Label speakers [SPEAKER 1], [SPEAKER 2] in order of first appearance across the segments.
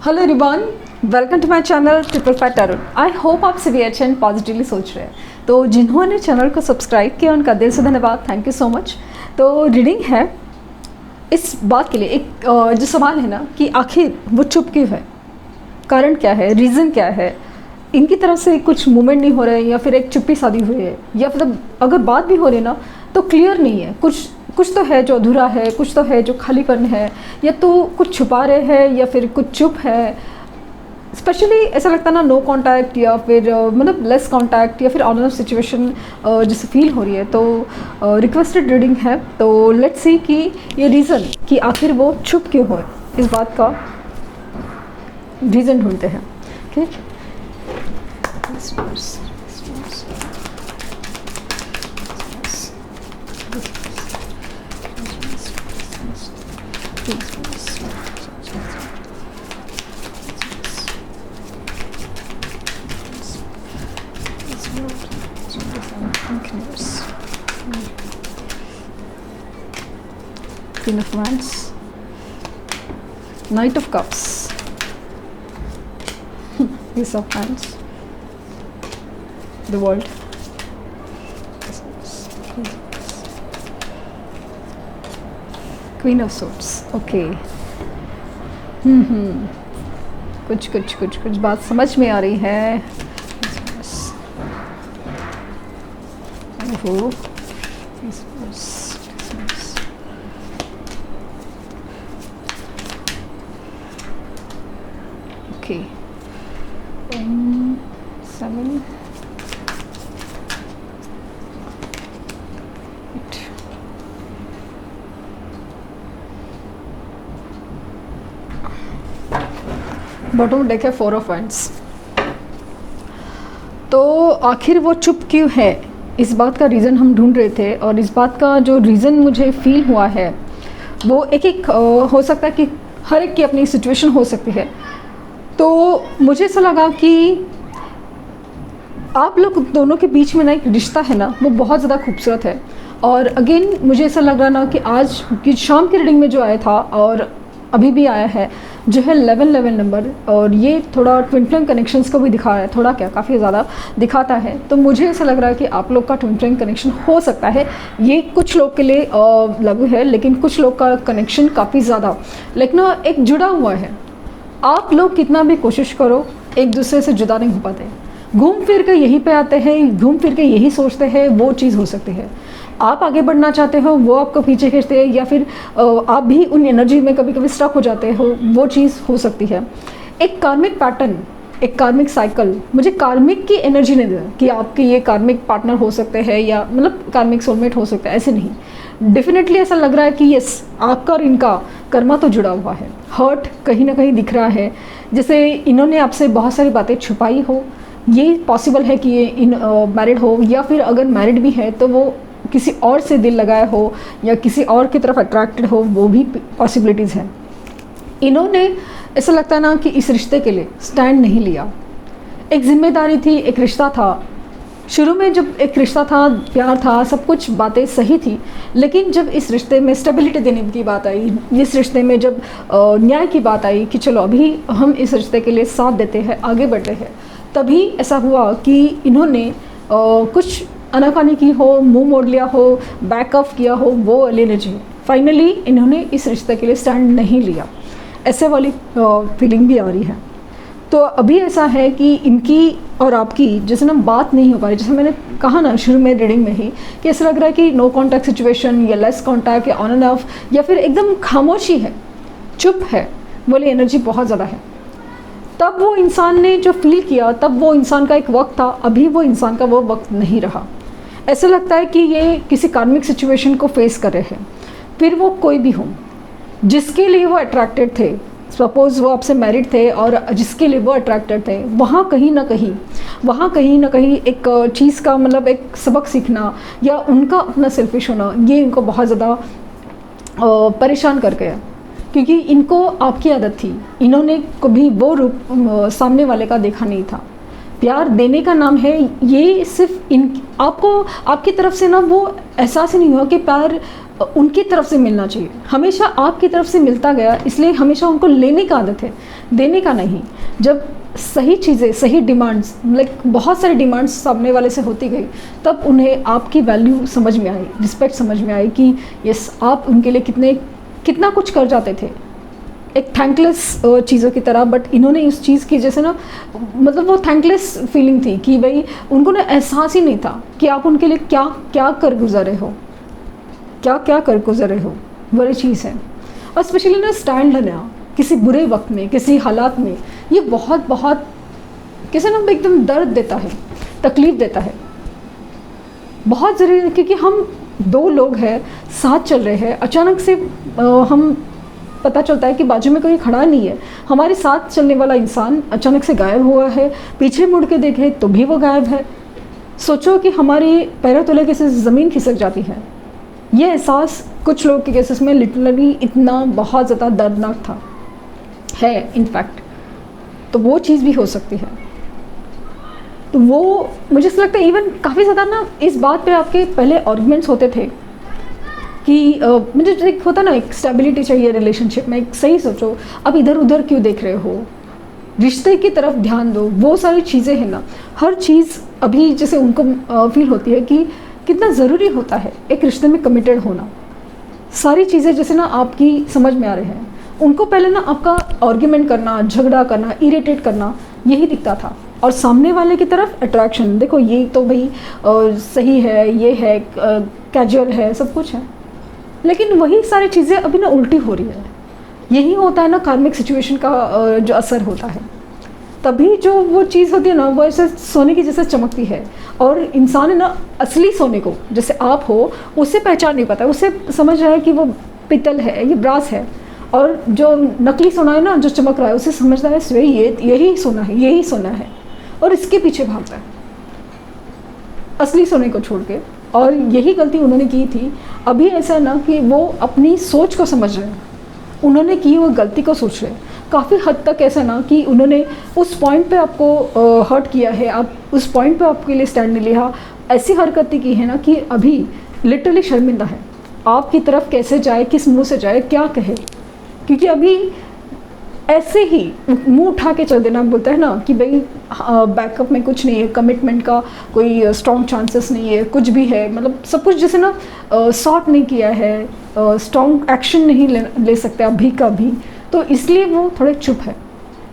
[SPEAKER 1] Hello everyone, welcome to my channel triple fat tarot. I hope आप सभी अच्छे and positively सोच रहे हैं। तो जिन्होंने चैनल को सब्सक्राइब किया उनका दिल से धन्यवाद, थैंक यू सो मच। तो रीडिंग है इस बात के लिए, एक जो सवाल है ना कि आखिर वो चुप क्यों है, कारण क्या है, रीज़न क्या है, इनकी तरफ से कुछ मूवमेंट नहीं हो रहा है या फिर एक चुप्पी शादी हुई है, या फिर अगर बात भी हो रही है ना तो क्लियर नहीं है। कुछ तो है जो अधूरा है, कुछ तो है जो खालीपन है, या तो कुछ छुपा रहे हैं या फिर कुछ चुप है। स्पेशली ऐसा लगता है ना, नो कांटेक्ट या फिर मतलब लेस कांटेक्ट या फिर ऑन ऑफ सिचुएशन जैसे फील हो रही है। तो रिक्वेस्टेड रीडिंग है, तो लेट्स सी कि ये रीज़न कि आखिर वो चुप क्यों हो, इस बात का रीज़न ढूंढते हैं। Okay, Queen of Wands, Knight of Cups, Ace of Wands, the World, Queen of Swords. Okay. कुछ बात समझ में आ रही है। ओहो, ओके, 7 बॉटम डेक है 4 ऑफ वांड्स। तो आखिर वो चुप क्यों है, इस बात का रीज़न हम ढूंढ रहे थे। और इस बात का जो रीज़न मुझे फील हुआ है वो एक हो सकता है कि हर एक की अपनी सिचुएशन हो सकती है। तो मुझे ऐसा लगा कि आप लोग दोनों के बीच में ना एक रिश्ता है ना, वो बहुत ज़्यादा खूबसूरत है। और अगेन मुझे ऐसा लग रहा ना कि आज की शाम की रीडिंग में जो आया था और अभी भी आया है जो है 11 नंबर, और ये थोड़ा ट्विन फ्लेम कनेक्शंस को भी दिखा रहा है, थोड़ा क्या काफ़ी ज़्यादा दिखाता है। तो मुझे ऐसा लग रहा है कि आप लोग का ट्विन फ्लेम कनेक्शन हो सकता है। ये कुछ लोग के लिए लागू है, लेकिन कुछ लोग का कनेक्शन काफ़ी ज़्यादा लेकिन एक जुड़ा हुआ है। आप लोग कितना भी कोशिश करो एक दूसरे से जुदा नहीं हो पाते, घूम फिर के यहीं पे आते हैं, घूम फिर के यही सोचते हैं, वो चीज़ हो सकती है। आप आगे बढ़ना चाहते हो, वो आपको पीछे खींचते हैं, या फिर आप भी उन एनर्जी में कभी कभी स्टक हो जाते हो, वो चीज़ हो सकती है। एक कार्मिक पैटर्न, एक कार्मिक साइकिल, मुझे कार्मिक की एनर्जी नहीं दे कि आपके ये कार्मिक पार्टनर हो सकते हैं या मतलब कार्मिक सोलमेट हो सकता है, ऐसे नहीं। डेफिनेटली ऐसा लग रहा है कि यस, आपका और इनका कर्मा तो जुड़ा हुआ है। हर्ट कहीं ना कहीं दिख रहा है, जैसे इन्होंने आपसे बहुत सारी बातें छुपाई हो। ये पॉसिबल है कि ये मैरिड हो, या फिर अगर मैरिड भी है तो वो किसी और से दिल लगाया हो या किसी और की तरफ अट्रैक्टेड हो, वो भी पॉसिबिलिटीज़ हैं। इन्होंने ऐसा लगता है ना कि इस रिश्ते के लिए स्टैंड नहीं लिया। एक जिम्मेदारी थी, एक रिश्ता था। शुरू में जब एक रिश्ता था, प्यार था, सब कुछ बातें सही थी, लेकिन जब इस रिश्ते में स्टेबिलिटी देने की बात आई, इस रिश्ते में जब न्याय की बात आई कि चलो अभी हम इस रिश्ते के लिए साथ देते हैं, आगे बढ़ते हैं, तभी ऐसा हुआ कि इन्होंने कुछ अनाकानी की हो, मुंह मोड़ लिया हो, बैकअप किया हो, वो वाली एनर्जी। फाइनली इन्होंने इस रिश्ते के लिए स्टैंड नहीं लिया, ऐसे वाली फीलिंग भी आ रही है। तो अभी ऐसा है कि इनकी और आपकी जैसे ना बात नहीं हो पा रही, जैसे मैंने कहा ना शुरू में रीडिंग में ही कि ऐसा लग रहा है कि नो कांटेक्ट सिचुएशन या लेस कांटेक्ट या ऑन एंड ऑफ, या फिर एकदम खामोशी है, चुप है, वाली एनर्जी बहुत ज़्यादा है। तब वो इंसान ने जो फील किया, तब वो इंसान का एक वक्त था, अभी वो इंसान का वो वक्त नहीं रहा। ऐसा लगता है कि ये किसी कार्मिक सिचुएशन को फेस कर रहे हैं, फिर वो कोई भी हो जिसके लिए वो अट्रैक्टेड थे। सपोज़ वो आपसे मैरिड थे और जिसके लिए वो अट्रैक्टेड थे, वहाँ कहीं ना कहीं एक चीज़ का मतलब एक सबक सीखना या उनका अपना सेल्फिश होना, ये इनको बहुत ज़्यादा परेशान कर गया। क्योंकि इनको आपकी आदत थी, इन्होंने कभी वो रूप सामने वाले का देखा नहीं था। प्यार देने का नाम है, ये सिर्फ इन आपको आपकी तरफ से ना वो एहसास ही नहीं हुआ कि प्यार उनकी तरफ से मिलना चाहिए। हमेशा आपकी तरफ से मिलता गया, इसलिए हमेशा उनको लेने का आदत है, देने का नहीं। जब सही चीज़ें, सही डिमांड्स, लाइक बहुत सारी डिमांड्स सामने वाले से होती गई, तब उन्हें आपकी वैल्यू समझ में आई, रिस्पेक्ट समझ में आई कि यस, आप उनके लिए कितना कुछ कर जाते थे, एक थैंकलेस चीज़ों की तरह। बट इन्होंने उस चीज़ की जैसे ना, मतलब वो थैंकलेस फीलिंग थी कि भाई उनको ना एहसास ही नहीं था कि आप उनके लिए क्या क्या कर गुजरे हो, क्या क्या कर गुजरे हो। बड़ी चीज़ है। और स्पेशली ना स्टैंड लेना किसी बुरे वक्त में, किसी हालात में, ये बहुत बहुत किसी ना एकदम दर्द देता है, तकलीफ़ देता है। बहुत ज़रूरी है, क्योंकि हम दो लोग हैं, साथ चल रहे हैं, अचानक से हम पता चलता है कि बाजू में कोई खड़ा नहीं है, हमारे साथ चलने वाला इंसान अचानक से गायब हुआ है, पीछे मुड़ के देखे तो भी वो गायब है। सोचो कि हमारे पैरों तले कैसे ज़मीन खिसक जाती है। ये एहसास कुछ लोग के केसेस में लिटरली इतना बहुत ज़्यादा दर्दनाक था, है इनफैक्ट। तो वो चीज़ भी हो सकती है। तो वो मुझे ऐसा लगता है इवन काफ़ी ज़्यादा ना इस बात पे आपके पहले आर्गुमेंट्स होते थे कि मुझे एक होता ना, एक स्टेबिलिटी चाहिए रिलेशनशिप में। एक सही सोचो, अब इधर उधर क्यों देख रहे हो, रिश्ते की तरफ ध्यान दो। वो सारी चीज़ें हैं ना, हर चीज़ अभी जैसे उनको फील होती है कि कितना ज़रूरी होता है एक रिश्ते में कमिटेड होना। सारी चीज़ें जैसे ना आपकी समझ में आ रहे हैं, उनको पहले ना आपका आर्ग्यूमेंट करना, झगड़ा करना, इरिटेट करना, यही दिखता था। और सामने वाले की तरफ अट्रैक्शन, देखो ये तो भाई सही है, ये है, कैजुअल है, सब कुछ है। लेकिन वही सारी चीज़ें अभी ना उल्टी हो रही है। यही होता है ना कार्मिक सिचुएशन का जो असर होता है। तभी जो वो चीज़ होती है ना, वो ऐसे सोने की जैसे चमकती है। और इंसान है ना, असली सोने को जैसे आप हो, उससे पहचान नहीं पाता, उससे समझ रहा है कि वो पितल है, ये ब्रास है। और जो नकली सोना है ना, जो चमक रहा है, उसे समझता है यही सोना है, यही सोना है, और इसके पीछे भागता है असली सोने को छोड़ के। और यही गलती उन्होंने की थी। अभी ऐसा ना कि वो अपनी सोच को समझ रहे हैं, उन्होंने की वो गलती को सोच रहे हैं। काफ़ी हद तक ऐसा ना कि उन्होंने उस पॉइंट पे आपको हर्ट किया है, आप उस पॉइंट पे आपके लिए स्टैंड नहीं लिया, ऐसी हरकतें की है ना कि अभी लिटरली शर्मिंदा है। आपकी तरफ कैसे जाए, किस मुंह से जाए, क्या कहे, क्योंकि अभी ऐसे ही मुंह उठा के चल देना, बोलता है ना कि भाई बैकअप में कुछ नहीं है, कमिटमेंट का कोई स्ट्रॉन्ग चांसेस नहीं है, कुछ भी है, मतलब सब कुछ जैसे ना सॉर्ट नहीं किया है, स्ट्रॉन्ग एक्शन नहीं ले सकते अभी का भी। तो इसलिए वो थोड़े चुप है,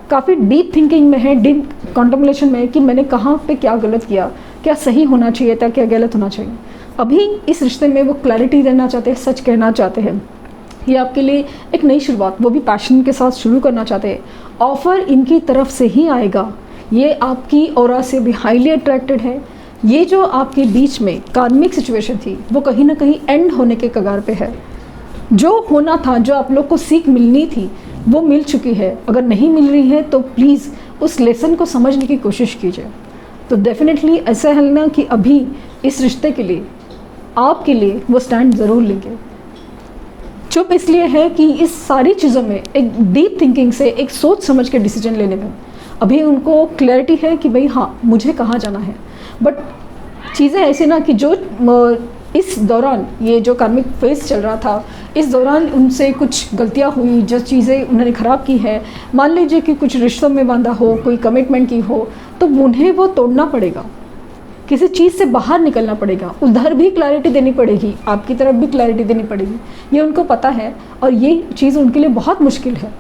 [SPEAKER 1] काफ़ी डीप थिंकिंग में है, डीप कॉन्टम्पलेशन में है कि मैंने कहाँ पे क्या गलत किया, क्या सही होना चाहिए था, क्या गलत होना चाहिए। अभी इस रिश्ते में वो क्लैरिटी देना चाहते हैं, सच कहना चाहते हैं। ये आपके लिए एक नई शुरुआत, वो भी पैशन के साथ शुरू करना चाहते हैं। ऑफ़र इनकी तरफ से ही आएगा, ये आपकी ऑरा से भी हाईली अट्रैक्टेड है। ये जो आपके बीच में कार्मिक सिचुएशन थी, वो कहीं ना कहीं एंड होने के कगार पे है। जो होना था, जो आप लोग को सीख मिलनी थी, वो मिल चुकी है। अगर नहीं मिल रही है तो प्लीज़ उस लेसन को समझने की कोशिश कीजिए। तो डेफिनेटली ऐसा है ना कि अभी इस रिश्ते के लिए, आपके लिए वो स्टैंड ज़रूर लेंगे। चुप इसलिए है कि इस सारी चीज़ों में एक डीप थिंकिंग से, एक सोच समझ के डिसीजन लेने में अभी उनको क्लैरिटी है कि भाई हाँ, मुझे कहाँ जाना है। बट चीज़ें ऐसी ना कि जो इस दौरान, ये जो कार्मिक फेज चल रहा था, इस दौरान उनसे कुछ गलतियाँ हुई, जो चीज़ें उन्होंने ख़राब की है, मान लीजिए कि कुछ रिश्तों में बांधा हो, कोई कमिटमेंट की हो, तो उन्हें वो तोड़ना पड़ेगा, किसी चीज़ से बाहर निकलना पड़ेगा। उधर भी क्लैरिटी देनी पड़ेगी, आपकी तरफ भी क्लैरिटी देनी पड़ेगी, ये उनको पता है। और ये चीज़ उनके लिए बहुत मुश्किल है,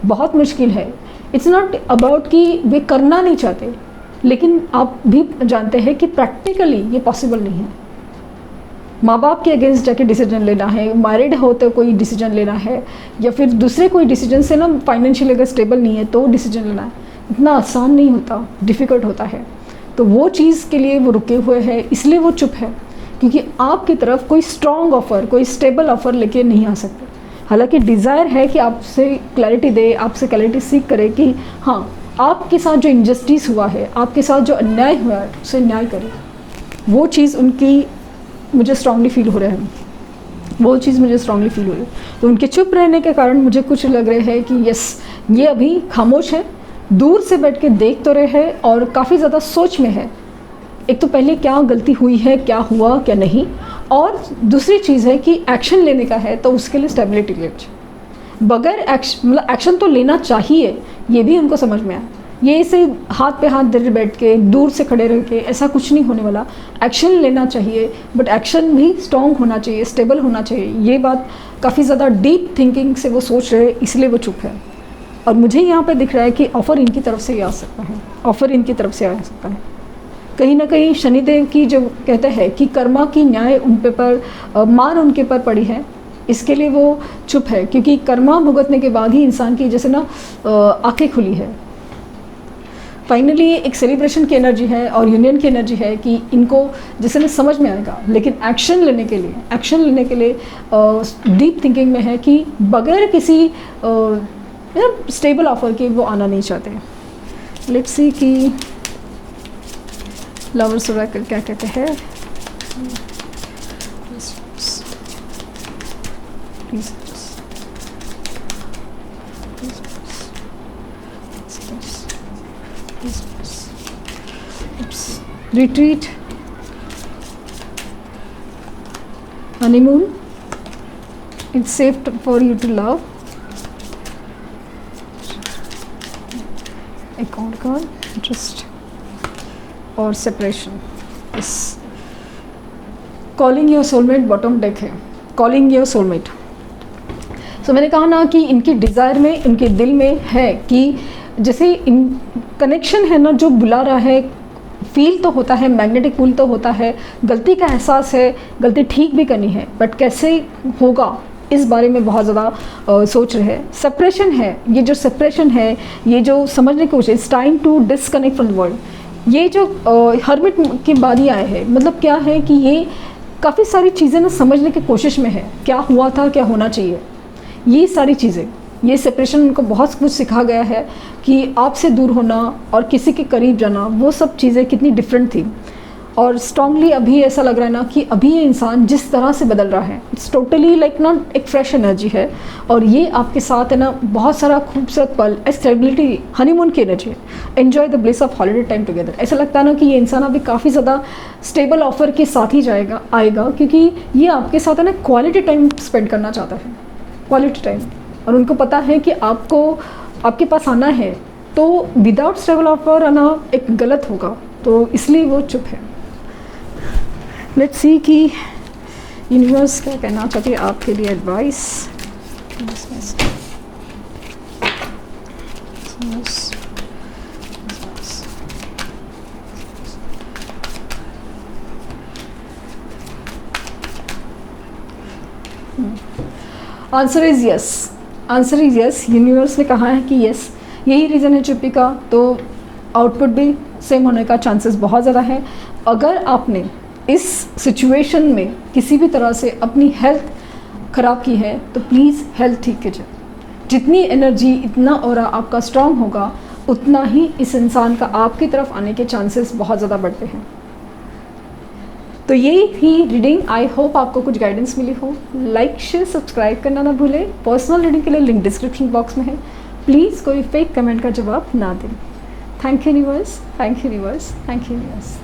[SPEAKER 1] बहुत मुश्किल है। इट्स नॉट अबाउट कि वे करना नहीं चाहते, लेकिन आप भी जानते हैं कि प्रैक्टिकली ये पॉसिबल नहीं है। माँ बाप के अगेंस्ट जाके डिसीजन लेना है, मैरिड हो तो कोई डिसीजन लेना है, या फिर दूसरे कोई डिसीजन से ना, फाइनेंशियल अगर स्टेबल नहीं है तो डिसीजन लेना है, इतना आसान नहीं होता, डिफ़िकल्ट होता है। तो वो चीज़ के लिए वो रुके हुए हैं, इसलिए वो चुप है, क्योंकि आपकी तरफ कोई स्ट्रॉन्ग ऑफ़र, कोई स्टेबल ऑफ़र लेके नहीं आ सकते। हालांकि डिज़ायर है कि आपसे क्लैरिटी दे, आपसे क्लैरिटी सीख करे कि हाँ, आपके साथ जो इनजस्टिस हुआ है, आपके साथ जो अन्याय हुआ है, उसे न्याय करे। वो चीज़ उनकी मुझे स्ट्रांगली फील हो रहा है, वो चीज़ मुझे स्ट्रांगली फील हो रही है। तो उनके चुप रहने के कारण मुझे कुछ लग रहे हैं कि यस, ये अभी खामोश है, दूर से बैठ के देख तो रहे हैं और काफ़ी ज़्यादा सोच में है। एक तो पहले क्या गलती हुई है, क्या हुआ क्या नहीं, और दूसरी चीज़ है कि एक्शन लेने का है तो उसके लिए स्टेबिलिटी चाहिए। बगैर एक्शन तो लेना चाहिए, ये भी उनको समझ में आया। ये इसे हाथ पे हाथ धरे बैठ के दूर से खड़े रह के ऐसा कुछ नहीं होने वाला। एक्शन लेना चाहिए, बट एक्शन भी स्ट्रॉन्ग होना चाहिए, स्टेबल होना चाहिए। ये बात काफ़ी ज़्यादा डीप थिंकिंग से वो सोच रहे हैं, इसलिए वो चुप है। और मुझे यहाँ पे दिख रहा है कि ऑफ़र इनकी तरफ से ही आ सकता है, ऑफ़र इनकी तरफ से आ सकता है। कहीं ना कहीं शनिदेव की जो कहते हैं कि कर्मा की न्याय उन पे पर मार उनके पर पड़ी है, इसके लिए वो चुप है, क्योंकि कर्मा भुगतने के बाद ही इंसान की जैसे ना आंखें खुली है। फाइनली एक सेलिब्रेशन की एनर्जी है और यूनियन की एनर्जी है कि इनको जैसे ना समझ में आएगा, लेकिन एक्शन लेने के लिए डीप थिंकिंग में है कि बगैर किसी स्टेबल ऑफर के वो आना नहीं चाहते। लेट्स सी कि लवर्स ऑरेकल क्या कहते हैं। Retreat, honeymoon, it's safe for you to love. एक और कार्ड, ट्रस्ट और सेपरेशन। इस calling your soulmate bottom deck है, कॉलिंग योर सोलमेट। सो मैंने कहा ना कि इनकी डिज़ायर में, इनके दिल में है कि जैसे इन कनेक्शन है ना जो बुला रहा है, फील तो होता है, मैग्नेटिक पुल तो होता है, गलती का एहसास है, गलती ठीक भी करनी है, बट कैसे होगा इस बारे में बहुत ज़्यादा सोच रहे हैं। सेपरेशन है, ये जो सेपरेशन है, ये जो समझने की कोशिश, time to disconnect from the world. ये जो हर्मिट के बाद ही आए हैं, मतलब क्या है कि ये काफ़ी सारी चीज़ें ना समझने की कोशिश में है, क्या हुआ था, क्या होना चाहिए, ये सारी चीज़ें। ये सेपरेशन उनको बहुत कुछ सिखा गया है कि आपसे दूर होना और किसी के करीब जाना, वो सब चीज़ें कितनी डिफरेंट थी। और स्ट्रांगली अभी ऐसा लग रहा है ना कि अभी ये इंसान जिस तरह से बदल रहा है, इट्स टोटली लाइक ना एक फ्रेश एनर्जी है, और ये आपके साथ है ना बहुत सारा खूबसूरत पल, स्टेबिलिटी, हनीमून की एनर्जी है, enjoy the bliss of holiday time together. ऐसा लगता है ना कि ये इंसान अभी काफ़ी ज़्यादा स्टेबल ऑफर के साथ ही आएगा, क्योंकि ये आपके साथ है ना क्वालिटी टाइम स्पेंड करना चाहता है, क्वालिटी टाइम। और उनको पता है कि आपके पास आना है तो विदाउट स्टेबल ऑफर आना एक गलत होगा, तो इसलिए वो चुप है। लेट्स सी कि यूनिवर्स क्या कहना चाहती है आपके लिए advice. Answer is yes, answer is yes. Universe ने कहा है कि यस, यही रीज़न है चुप्पी का, तो आउटपुट भी सेम होने का चांसेस बहुत ज़्यादा है। अगर आपने इस सिचुएशन में किसी भी तरह से अपनी हेल्थ ख़राब की है तो प्लीज़ हेल्थ ठीक कीजिए। जितनी एनर्जी, इतना ऑरा आपका स्ट्रांग होगा, उतना ही इस इंसान का आपकी तरफ आने के चांसेस बहुत ज़्यादा बढ़ते हैं। तो यही थी रीडिंग। आई होप आपको कुछ गाइडेंस मिली हो। लाइक, शेयर, सब्सक्राइब करना ना भूलें। पर्सनल रीडिंग के लिए लिंक डिस्क्रिप्शन बॉक्स में है। प्लीज़ कोई फेक कमेंट का जवाब ना दें। Thank you universe, thank you universe, thank you universe.